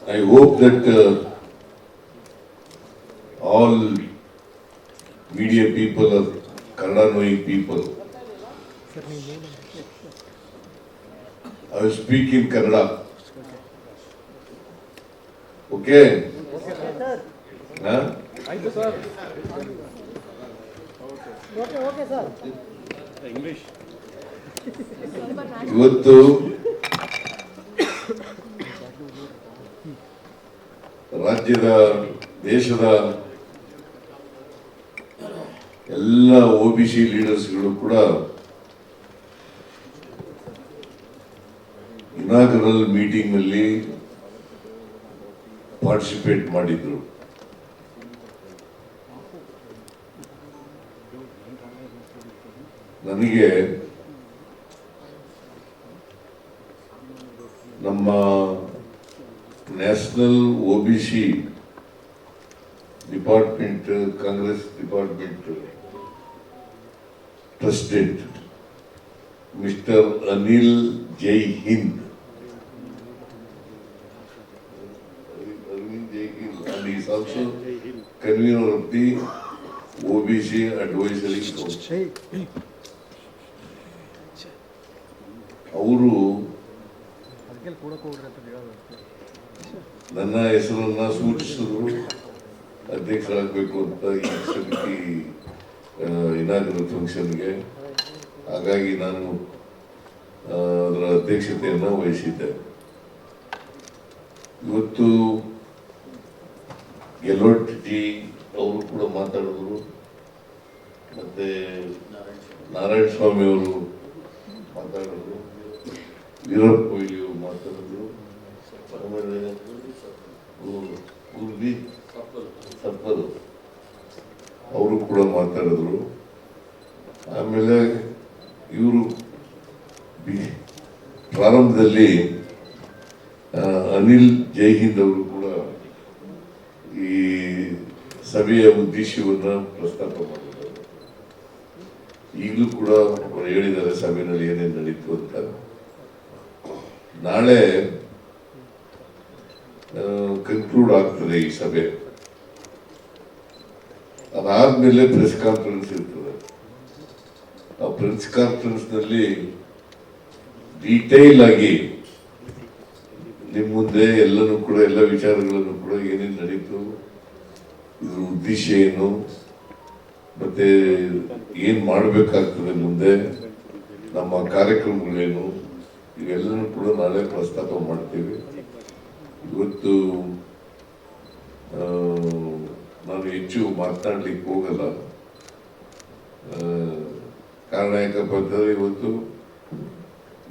I hope that all media people or Kannada knowing people, I will speak in Kannada. Okay? Huh? ಇವತ್ತು ರಾಜ್ಯದ ದೇಶದ ಎಲ್ಲ OBC ಲೀಡರ್ಸ್ಗಳು ಕೂಡ ಇನಾಗರಲ್ meeting ನಲ್ಲಿ participate ಮಾಡಿದ್ರು. ನನಗೆ ನಮ್ಮ national OBC department, Congress department president mister Anil Jai Hind, and he is also convener of the OBC Advisory Council. ಅವರು ನನ್ನ ಹೆಸರನ್ನ ಸೂಚಿಸಿದ್ರು, ಅಧ್ಯಕ್ಷರಾಗಬೇಕು ಅಂತ ಈ ಸಮಿತಿ ಇನಾಗರಲ್ ಫಂಕ್ಷನ್ಗೆ. ಹಾಗಾಗಿ ನಾನು ಅದರ ಅಧ್ಯಕ್ಷತೆಯನ್ನು ವಹಿಸಿದ್ದೆ. ಇವತ್ತು ಗೆಲೋಟ್ ಜಿ ಅವರು ಕೂಡ ಮಾತಾಡಿದ್ರು, ಮತ್ತೆ ನಾರಾಯಣ ಸ್ವಾಮಿ ಅವರು ಮಾತಾಡಿದ್ರು, ವೀರಪ್ಪ ಕೊಹ್ಲಿ ಅವರು ಮಾತಾಡಿದ್ರು, ಸಪ್ಪರು ಅವರು ಕೂಡ ಮಾತಾಡಿದ್ರು. ಆಮೇಲೆ ಇವರು ಪ್ರಾರಂಭದಲ್ಲಿ ಅನಿಲ್ ಜೈ ಹಿಂದ್ ಅವರು ಕೂಡ ಈ ಸಭೆಯ ಉದ್ದೇಶವನ್ನು ಪ್ರಸ್ತಾಪ ಮಾಡಿದ್ದಾರೆ. ಈಗಲೂ ಕೂಡ ಅವರು ಹೇಳಿದ್ದಾರೆ ಸಭೆಯಲ್ಲಿ ಏನೇನು ನಡೀತು ಅಂತ. ನಾಳೆ ಕನ್ಕ್ಲೂಡ್ ಆಗ್ತದೆ ಈ ಸಭೆ. ಅದಾದ್ಮೇಲೆ ಪ್ರೆಸ್ ಕಾನ್ಫರೆನ್ಸ್ ಇರ್ತದೆ. ಆ ಪ್ರೆಸ್ ಕಾನ್ಫರೆನ್ಸ್ ನಲ್ಲಿ ಡೀಟೈಲ್ ಆಗಿ ನಿಮ್ಮ ಮುಂದೆ ಎಲ್ಲನೂ ಕೂಡ, ಎಲ್ಲ ವಿಚಾರಗಳನ್ನು ಕೂಡ, ಏನೇನು ನಡೀತು, ಇದ್ರ ಉದ್ದೇಶ ಏನು, ಮತ್ತೆ ಏನ್ ಮಾಡಬೇಕಾಗ್ತದೆ ಮುಂದೆ, ನಮ್ಮ ಕಾರ್ಯಕ್ರಮಗಳೇನು, ಇವೆಲ್ಲನೂ ಕೂಡ ನಾಳೆ ಪ್ರಸ್ತಾಪ ಮಾಡ್ತೀವಿ. ಇವತ್ತು ನಾನು ಹೆಚ್ಚು ಮಾತನಾಡ್ಲಿಕ್ಕೆ ಹೋಗಲ್ಲ. ಕಾರಣ ಯಾಕಪ್ಪ ಅಂತಂದ್ರೆ ಇವತ್ತು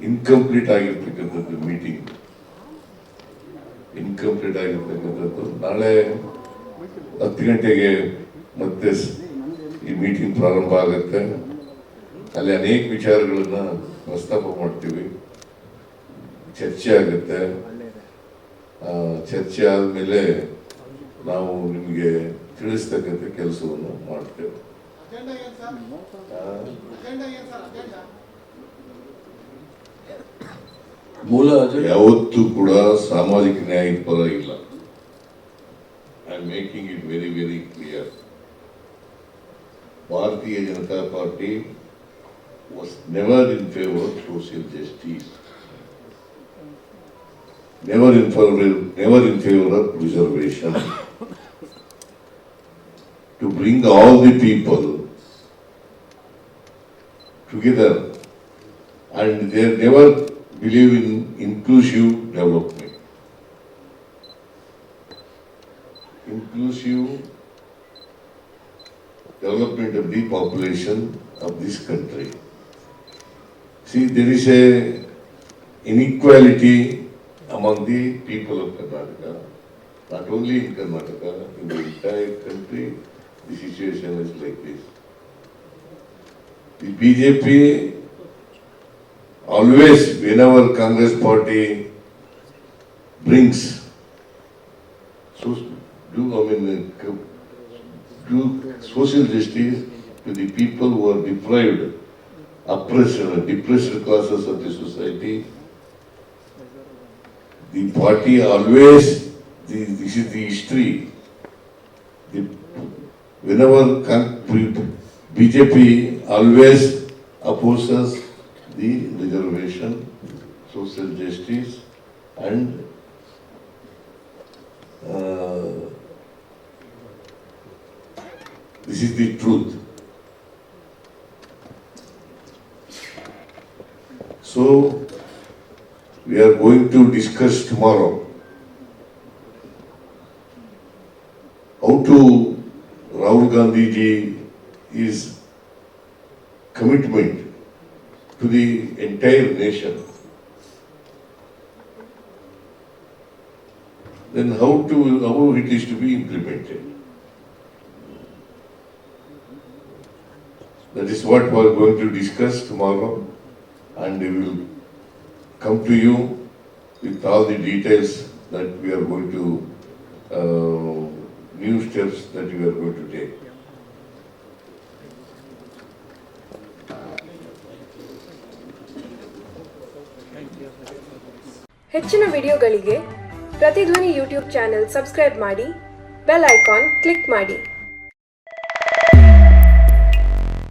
ಇನ್ಕಂಪ್ಲೀಟ್ ಆಗಿರ್ತಕ್ಕಂಥದ್ದು ಮೀಟಿಂಗ್, ಇನ್ಕಂಪ್ಲೀಟ್ ಆಗಿರ್ತಕ್ಕಂಥದ್ದು. ನಾಳೆ 10 ಗಂಟೆಗೆ ಮತ್ತೆ ಈ ಮೀಟಿಂಗ್ ಪ್ರಾರಂಭ ಆಗುತ್ತೆ. ಅಲ್ಲಿ ಅನೇಕ ವಿಚಾರಗಳನ್ನ ಪ್ರಸ್ತಾಪ ಮಾಡ್ತೀವಿ, ಚರ್ಚೆ ಆಗುತ್ತೆ. ಚರ್ಚೆ ಆದಮೇಲೆ ನಾವು ನಿಮಗೆ ತಿಳಿಸ್ತಕ್ಕಂಥ ಕೆಲಸವನ್ನು ಮಾಡ್ತೇವೆ. ಯಾವತ್ತೂ ಕೂಡ ಸಾಮಾಜಿಕ ನ್ಯಾಯದ ಪರ ಇಲ್ಲ. I am making it very very clear. Bharatiya Janata Party was never in favor of social justice, never in favor of preservation, to bring all the people together, and they never believe in inclusive development. Inclusive development of the population of this country. See, there is a inequality among the people of Karnataka, not only in Karnataka, in the entire country, the situation is like this. The BJP always, whenever Congress party brings, do social justice to the people who are deprived, oppressed, depressed classes of the society, The party always, this is the history. Whenever BJP always opposes the reservation, social justice, and this is the truth. So we are going to discuss tomorrow how to Rahul Gandhi ji is commitment to the entire nation. Then how it is to be implemented. That is what we are going to discuss tomorrow, and we will come to you with all the details that we are going to, new steps that we are going to take. ಹೆಚ್ಚಿನ ವಿಡಿಯೋಗಳಿಗೆ ಪ್ರತಿಧ್ವನಿ YouTube channel subscribe ಮಾಡಿ, bell icon click ಮಾಡಿ.